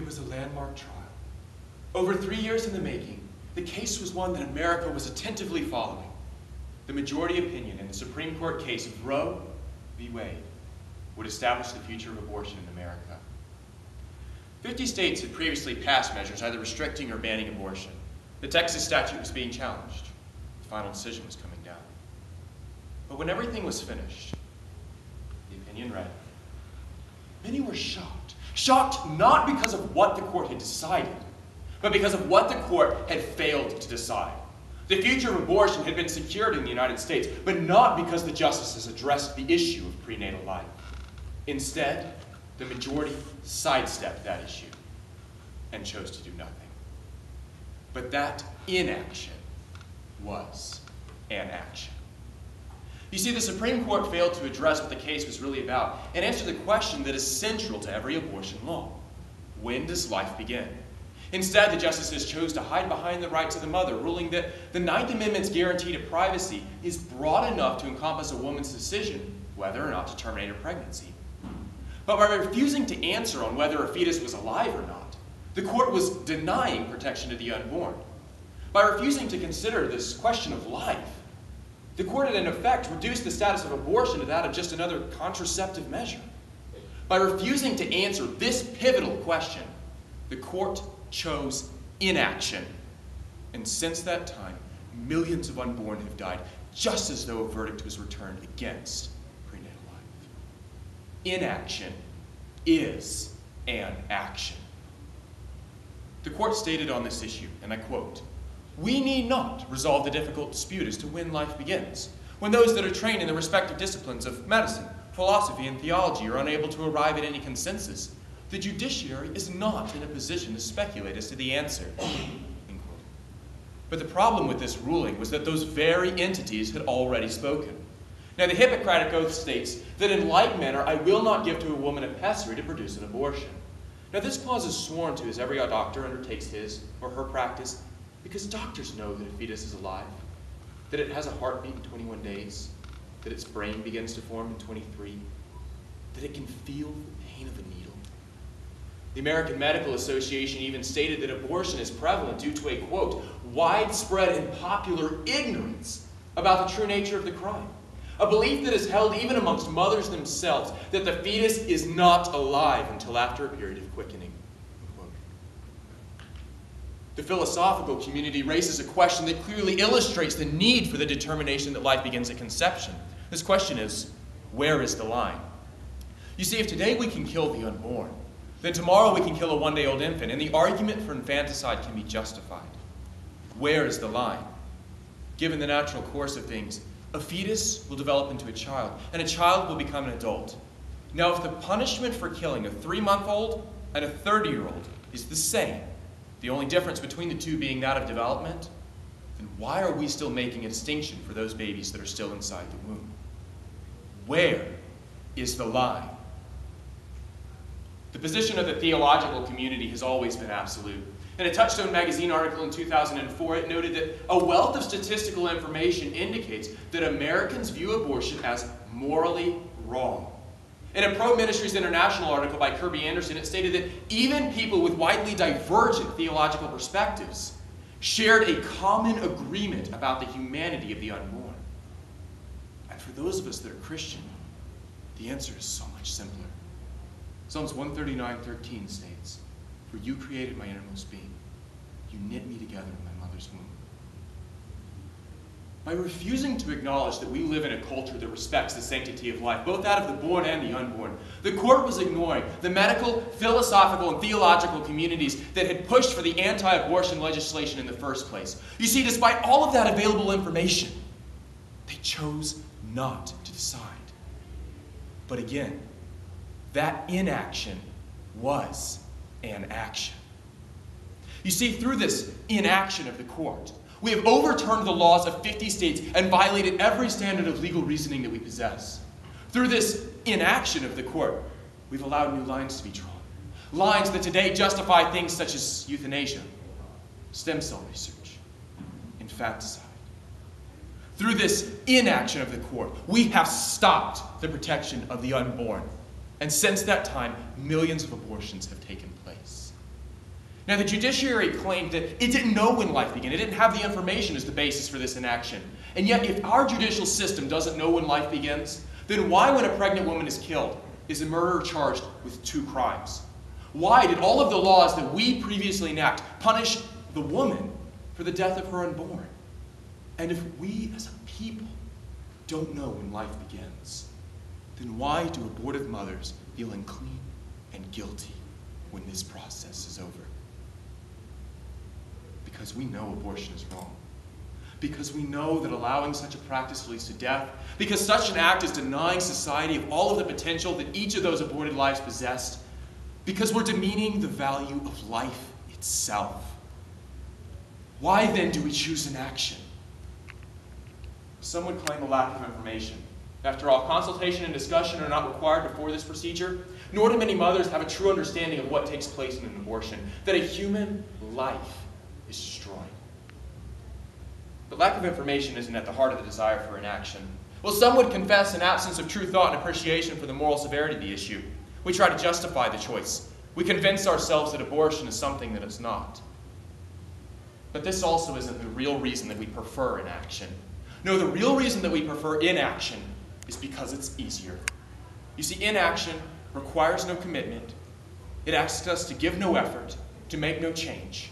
It was a landmark trial. Over 3 years in the making, the case was one that America was attentively following. The majority opinion in the Supreme Court case of Roe v. Wade would establish the future of abortion in America. 50 states had previously passed measures either restricting or banning abortion. The Texas statute was being challenged. The final decision was coming down. But when everything was finished, the opinion read, many were shocked. Shocked not because of what the court had decided, but because of what the court had failed to decide. The future of abortion had been secured in the United States, but not because the justices addressed the issue of prenatal life. Instead, the majority sidestepped that issue and chose to do nothing. But that inaction was an action. You see, the Supreme Court failed to address what the case was really about and answer the question that is central to every abortion law. When does life begin? Instead, the justices chose to hide behind the rights of the mother, ruling that the Ninth Amendment's guarantee to privacy is broad enough to encompass a woman's decision whether or not to terminate her pregnancy. But by refusing to answer on whether a fetus was alive or not, the court was denying protection to the unborn. By refusing to consider this question of life, the court had in effect reduced the status of abortion to that of just another contraceptive measure. By refusing to answer this pivotal question, the court chose inaction. And since that time, millions of unborn have died, just as though a verdict was returned against prenatal life. Inaction is an action. The court stated on this issue, and I quote, "We need not resolve the difficult dispute as to when life begins, when those that are trained in the respective disciplines of medicine, philosophy, and theology are unable to arrive at any consensus. The judiciary is not in a position to speculate as to the answer." But the problem with this ruling was that those very entities had already spoken. Now, the Hippocratic Oath states that in like manner I will not give to a woman a pessary to produce an abortion. Now, this clause is sworn to as every doctor undertakes his or her practice because doctors know that a fetus is alive, that it has a heartbeat in 21 days, that its brain begins to form in 23, that it can feel the pain of a needle. The American Medical Association even stated that abortion is prevalent due to a, quote, widespread and popular ignorance about the true nature of the crime. A belief that is held even amongst mothers themselves that the fetus is not alive until after a period of quickening. Unquote. The philosophical community raises a question that clearly illustrates the need for the determination that life begins at conception. This question is, where is the line? You see, if today we can kill the unborn, then tomorrow we can kill a one-day-old infant, and the argument for infanticide can be justified. Where is the line? Given the natural course of things, a fetus will develop into a child, and a child will become an adult. Now, if the punishment for killing a 3-month-old and a 30-year-old is the same, the only difference between the two being that of development, then why are we still making a distinction for those babies that are still inside the womb? Where is the line? The position of the theological community has always been absolute. In a Touchstone magazine article in 2004, it noted that a wealth of statistical information indicates that Americans view abortion as morally wrong. In a Pro-Ministries International article by Kirby Anderson, it stated that even people with widely divergent theological perspectives shared a common agreement about the humanity of the unborn. And for those of us that are Christian, the answer is so much simpler. Psalms 139:13 states, "For you created my innermost being. You knit me together in my mother's womb." By refusing to acknowledge that we live in a culture that respects the sanctity of life, both that of the born and the unborn, the court was ignoring the medical, philosophical, and theological communities that had pushed for the anti-abortion legislation in the first place. You see, despite all of that available information, they chose not to decide. But again, that inaction was an action. You see, through this inaction of the court, we have overturned the laws of 50 states and violated every standard of legal reasoning that we possess. Through this inaction of the court, we've allowed new lines to be drawn. Lines that today justify things such as euthanasia, stem cell research, infanticide. Through this inaction of the court, we have stopped the protection of the unborn. And since that time, millions of abortions have taken place. Now, the judiciary claimed that it didn't know when life began. It didn't have the information as the basis for this inaction. And yet, if our judicial system doesn't know when life begins, then why, when a pregnant woman is killed, is a murderer charged with 2 crimes? Why did all of the laws that we previously enact punish the woman for the death of her unborn? And if we as a people don't know when life begins, then why do abortive mothers feel unclean and guilty when this process is over? Because we know abortion is wrong. Because we know that allowing such a practice leads to death. Because such an act is denying society of all of the potential that each of those aborted lives possessed. Because we're demeaning the value of life itself. Why then do we choose inaction? Some would claim a lack of information. After all, consultation and discussion are not required before this procedure, nor do many mothers have a true understanding of what takes place in an abortion, that a human life is destroyed. But lack of information isn't at the heart of the desire for inaction. Well, some would confess an absence of true thought and appreciation for the moral severity of the issue. We try to justify the choice. We convince ourselves that abortion is something that it's not. But this also isn't the real reason that we prefer inaction. No, the real reason that we prefer inaction is because it's easier. You see, inaction requires no commitment. It asks us to give no effort, to make no change.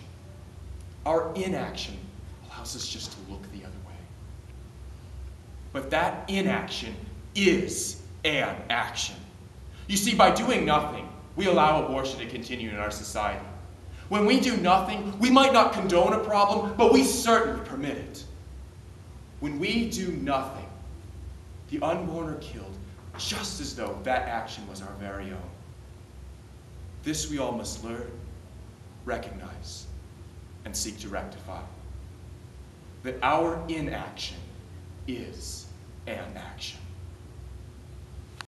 Our inaction allows us just to look the other way. But that inaction is an action. You see, by doing nothing, we allow abortion to continue in our society. When we do nothing, we might not condone a problem, but we certainly permit it. When we do nothing, the unborn are killed just as though that action was our very own. This we all must learn, recognize, and seek to rectify. That our inaction is an action.